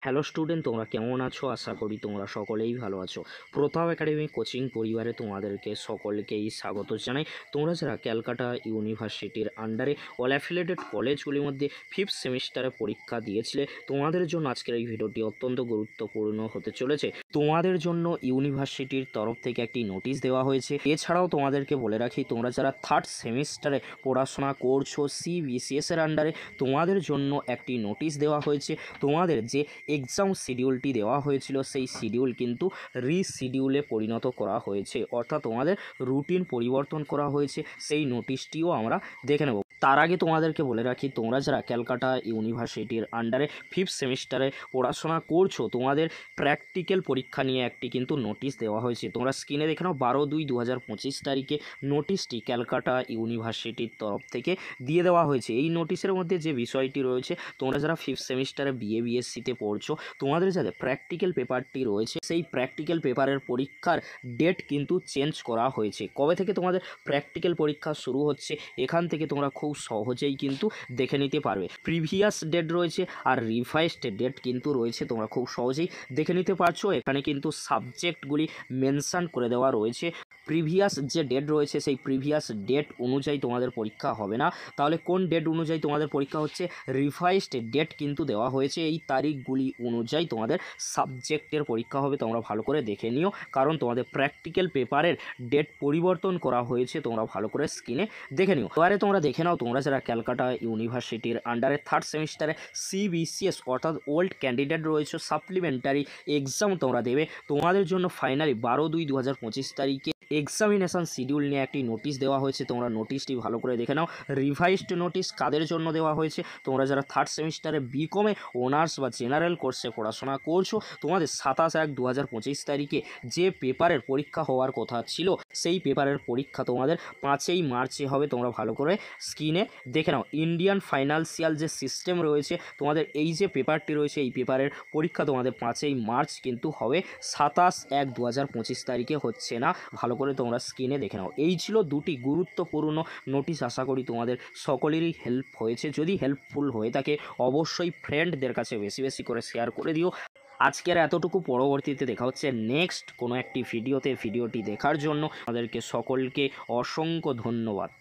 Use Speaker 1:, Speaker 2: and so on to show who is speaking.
Speaker 1: Hello student, তোমরা কেমন আছো? আশা করি তোমরা সকলেই ভালো আছো। প্রতাপ একাডেমি কোচিং পরিবারে তোমাদেরকে সকলকেই স্বাগত জানাই। তোমরা যারা ক্যালকাটা ইউনিভার্সিটির আন্ডারে অল অ্যাফিলিয়েটেড কলেজগুলির মধ্যে ফিফথ সেমিস্টারে পরীক্ষা দিয়েছিলে, তোমাদের জন্য আজকের এই ভিডিওটি অত্যন্ত গুরুত্বপূর্ণ হতে চলেছে। তোমাদের জন্য ইউনিভার্সিটির তরফ থেকে একটি নোটিশ দেওয়া হয়েছে। এছাড়াও তোমাদেরকে বলে রাখি, তোমরা যারা থার্ড সেমিস্টারে পড়াশোনা করছো CBCS এর আন্ডারে, তোমাদের জন্য একটি নোটিশ দেওয়া হয়েছে। তোমাদের যে এক্সাম শিডিউলটি দেওয়া হয়েছিল সেই শিডিউল কিন্তু রিশিডিউলে পরিণত করা হয়েছে, অর্থাৎ তোমাদের রুটিন পরিবর্তন করা হয়েছে। সেই নোটিশটিও আমরা দেখে নেব। তার আগে তোমাদেরকে বলে রাখি, তোমরা যারা ক্যালকাটা ইউনিভার্সিটির আন্ডারে ফিফথ সেমিস্টারে পড়াশোনা করছো, তোমাদের প্র্যাকটিক্যাল পরীক্ষা নিয়ে একটি কিন্তু নোটিশ দেওয়া হয়েছে। তোমরা স্ক্রিনে দেখে নাও, 12/2/2025 তারিখে নোটিশটি ক্যালকাটা ইউনিভার্সিটির তরফ থেকে দিয়ে দেওয়া হয়েছে। এই নোটিশের মধ্যে যে বিষয়টি রয়েছে, তোমরা যারা ফিফথ সেমিস্টারে BA-BSc-তে পড়ছো, তোমাদের যাতে প্র্যাকটিক্যাল পেপারটি রয়েছে সেই প্র্যাকটিক্যাল পেপারের পরীক্ষার ডেট কিন্তু চেঞ্জ করা হয়েছে। কবে থেকে তোমাদের প্র্যাকটিক্যাল পরীক্ষা শুরু হচ্ছে, এখান থেকে তোমরা খুব সহজেই কিন্তু দেখে নিতে পারবে। প্রিভিয়াস ডেট রয়েছে আর রিভাইসড ডেট কিন্তু রয়েছে, তোমরা খুব সহজেই দেখে নিতে পারছো। এখানে কিন্তু সাবজেক্টগুলি মেনশন করে দেওয়া রয়েছে। প্রিভিয়াস যে ডেট রয়েছে সেই প্রিভিয়াস ডেট অনুযায়ী তোমাদের পরীক্ষা হবে না। তাহলে কোন ডেট অনুযায়ী তোমাদের পরীক্ষা হচ্ছে? রিভাইসড ডেট কিন্তু দেওয়া হয়েছে। এই তারিখগুলি অনুযায়ী তোমাদের সাবজেক্টের পরীক্ষা হবে। তোমরা ভালো করে দেখে নিও, কারণ তোমাদের প্র্যাকটিক্যাল পেপারের ডেট পরিবর্তন করা হয়েছে। তোমরা ভালো করে স্ক্রিনে দেখে নিও। এবারে তোমরা দেখে নাও, তোমরা যারা ক্যালকাটা ইউনিভার্সিটির আন্ডারে থার্ড সেমিস্টারে CBCS অর্থাৎ ওল্ড ক্যান্ডিডেট রয়েছে, সাপ্লিমেন্টারি এক্সাম তোমরা দেবে, তোমাদের জন্য ফাইনালি 12/2/2025 তারিখে এক্সামিনেশন শিডিউল নিয়ে একটি নোটিশ দেওয়া হয়েছে। তোমরা নোটিশটি ভালো করে দেখে নাও। রিভাইসড নোটিশ কাদের জন্য দেওয়া হয়েছে? তোমরা যারা থার্ড সেমিস্টারে BCom-এ অনার্স বা জেনারেল কোর্সে পড়াশোনা করছো, তোমাদের 27/1/2025 তারিখে যে পেপারের পরীক্ষা হওয়ার কথা ছিল সেই পেপারের পরীক্ষা তোমাদের 5ই মার্চে হবে। তোমরা ভালো করে স্ক্রিনে দেখে নাও। ইন্ডিয়ান ফাইন্যান্সিয়াল যে সিস্টেম রয়েছে, তোমাদের এই যে পেপারটি রয়েছে, এই পেপারের পরীক্ষা তোমাদের 5ই মার্চ কিন্তু হবে, 27/1/2025 তারিখে হচ্ছে না। ভালো করে তোমরা স্ক্রিনে দেখে নাও। এই ছিল দুটি গুরুত্বপূর্ণ নোটিশ। আশা করি তোমাদের সকলেরই হেল্প হয়েছে। যদি হেল্পফুল হয়ে থাকে, অবশ্যই ফ্রেন্ডদের কাছে বেশি বেশি করে শেয়ার করে দিও। আজকের এতটুকু, পরবর্তীতে দেখা হচ্ছে নেক্সট কোনো একটি ভিডিওতে। ভিডিওটি দেখার জন্য আমাদেরকে সকলকে অসংখ্য ধন্যবাদ।